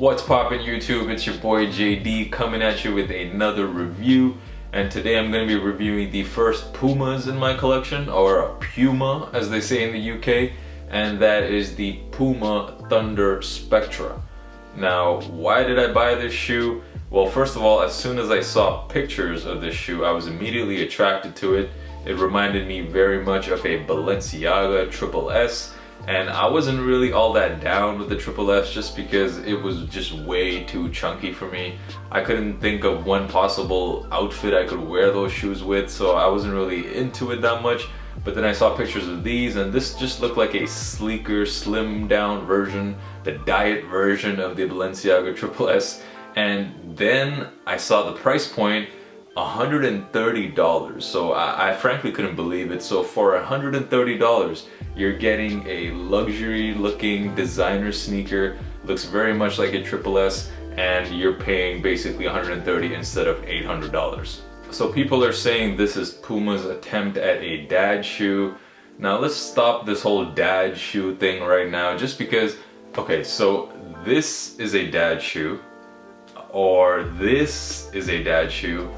What's poppin' YouTube? It's your boy JD coming at you with another review, and today I'm going to be reviewing the first Pumas in my collection, or Puma as they say in the UK, and that is the Puma Thunder Spectra. Now, why did I buy this shoe? Well, first of all, as soon as I saw pictures of this shoe, I was immediately attracted to it. It reminded me very much of a Balenciaga Triple S, and I wasn't really all that down with the Triple S just because it was just way too chunky for me. I couldn't think of one possible outfit I could wear those shoes with, so I wasn't really into it that much. But then I saw pictures of these, and this just looked like a sleeker, slimmed down version, the diet version of the Balenciaga Triple S. And then I saw the price point, $130. So I frankly couldn't believe it. So for $130, you're getting a luxury looking designer sneaker, looks very much like a Triple S, and you're paying basically $130 instead of $800. So people are saying this is Puma's attempt at a dad shoe. Now let's stop this whole dad shoe thing right now, just because, okay, so this is a dad shoe, or this is a dad shoe.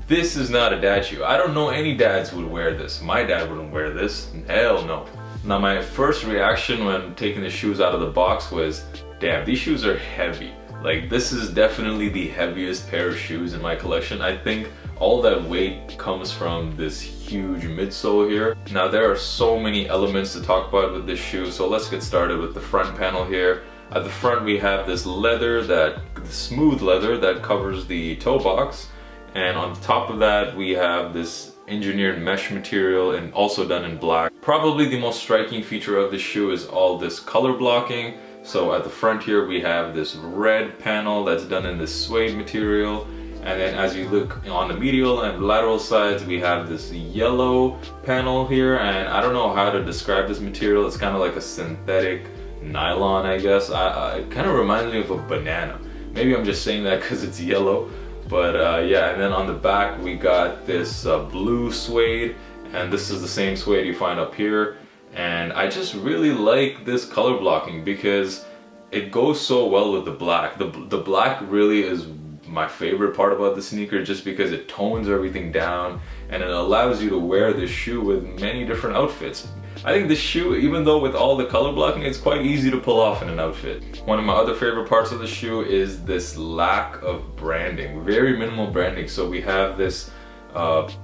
This is not a dad shoe. I don't know any dads who would wear this. My dad wouldn't wear this. Hell no. Now my first reaction when taking the shoes out of the box was, damn, these shoes are heavy. Like, this is definitely the heaviest pair of shoes in my collection. I think all that weight comes from this huge midsole here. Now there are so many elements to talk about with this shoe, so let's get started with the front panel here. At the front we have this leather, smooth leather that covers the toe box, and on top of that we have this engineered mesh material and also done in black. Probably the most striking feature of the shoe is all this color blocking. So at the front here we have this red panel that's done in this suede material, and then as you look on the medial and lateral sides we have this yellow panel here, and I don't know how to describe this material. It's kind of like a synthetic nylon, I guess. It kind of reminds me of a banana. Maybe I'm just saying that because it's yellow, but yeah. And then on the back we got this blue suede, and this is the same suede you find up here. And I just really like this color blocking because it goes so well with the black. The black really is my favorite part about the sneaker, just because it tones everything down and it allows you to wear this shoe with many different outfits. I think this shoe, even though with all the color blocking, it's quite easy to pull off in an outfit. One of my other favorite parts of the shoe is this lack of branding, very minimal branding. So we have this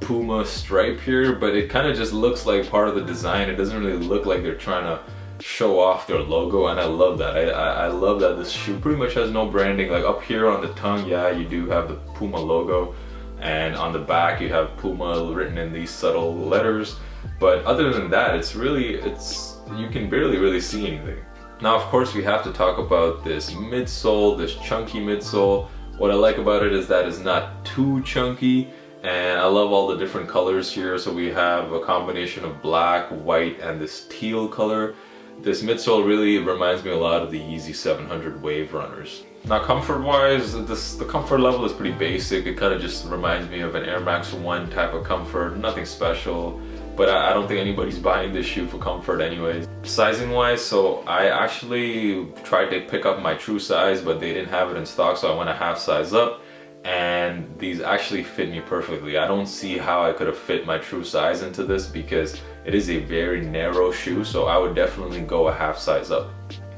Puma stripe here, but it kind of just looks like part of the design. It doesn't really look like they're trying to show off their logo, and I love that. I love that this shoe pretty much has no branding. Like up here on the tongue, yeah, you do have the Puma logo, and on the back you have Puma written in these subtle letters, but other than that, you can barely really see anything. Now of course we have to talk about this midsole, this chunky midsole. What I like about it is that it's not too chunky, and I love all the different colors here. So we have a combination of black, white, and this teal color. This midsole really reminds me a lot of the YEEZY 700 Wave Runners. Now comfort wise, the comfort level is pretty basic. It kind of just reminds me of an Air Max 1 type of comfort, nothing special. But I don't think anybody's buying this shoe for comfort anyways. Sizing wise, so I actually tried to pick up my true size, but they didn't have it in stock, so I went a half size up. And these actually fit me perfectly. I don't see how I could have fit my true size into this because it is a very narrow shoe, so I would definitely go a half size up.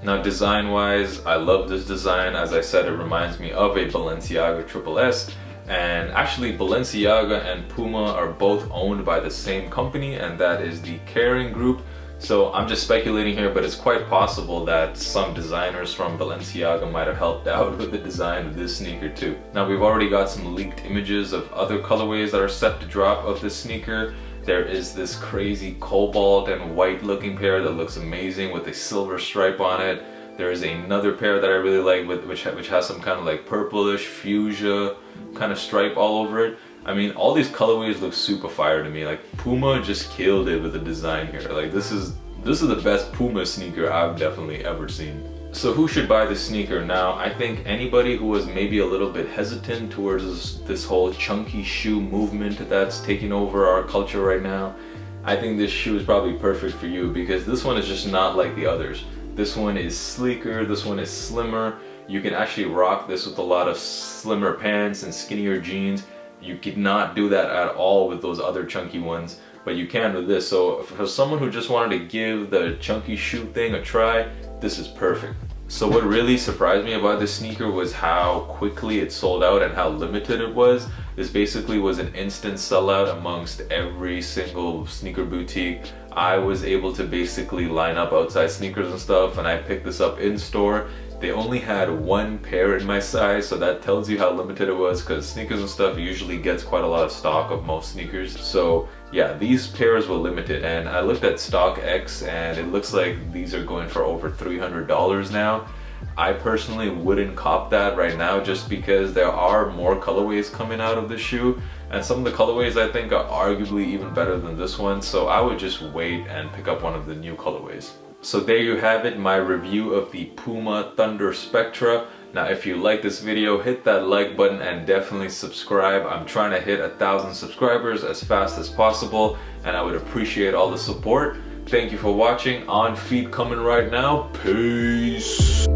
Now design wise, I love this design. As I said, it reminds me of a Balenciaga Triple S, and actually Balenciaga and Puma are both owned by the same company, and that is the Kering Group. So I'm just speculating here, but it's quite possible that some designers from Balenciaga might have helped out with the design of this sneaker too. Now we've already got some leaked images of other colorways that are set to drop of this sneaker. There is this crazy cobalt and white looking pair that looks amazing with a silver stripe on it. There is another pair that I really like which has some kind of like purplish fuchsia kind of stripe all over it. I mean, all these colorways look super fire to me. Like, Puma just killed it with the design here. Like, this is the best Puma sneaker I've definitely ever seen. So who should buy this sneaker? Now, I think anybody who was maybe a little bit hesitant towards this whole chunky shoe movement that's taking over our culture right now, I think this shoe is probably perfect for you, because this one is just not like the others. This one is sleeker, this one is slimmer, You can actually rock this with a lot of slimmer pants and skinnier jeans. You could not do that at all with those other chunky ones, but you can with this. So for someone who just wanted to give the chunky shoe thing a try, this is perfect. So what really surprised me about this sneaker was how quickly it sold out and how limited it was. This basically was an instant sellout amongst every single sneaker boutique. I was able to basically line up outside sneakers and stuff, and I picked this up in store. They only had one pair in my size, so that tells you how limited it was, because sneakers and stuff usually gets quite a lot of stock of most sneakers. So yeah, these pairs were limited, and I looked at StockX and it looks like these are going for over $300 now. I personally wouldn't cop that right now, just because there are more colorways coming out of this shoe, and some of the colorways I think are arguably even better than this one, so I would just wait and pick up one of the new colorways. So there you have it, my review of the Puma Thunder Spectra. Now if you like this video, hit that like button and definitely subscribe. I'm trying to hit 1,000 subscribers as fast as possible, and I would appreciate all the support. Thank you for watching. On feet coming right now. Peace.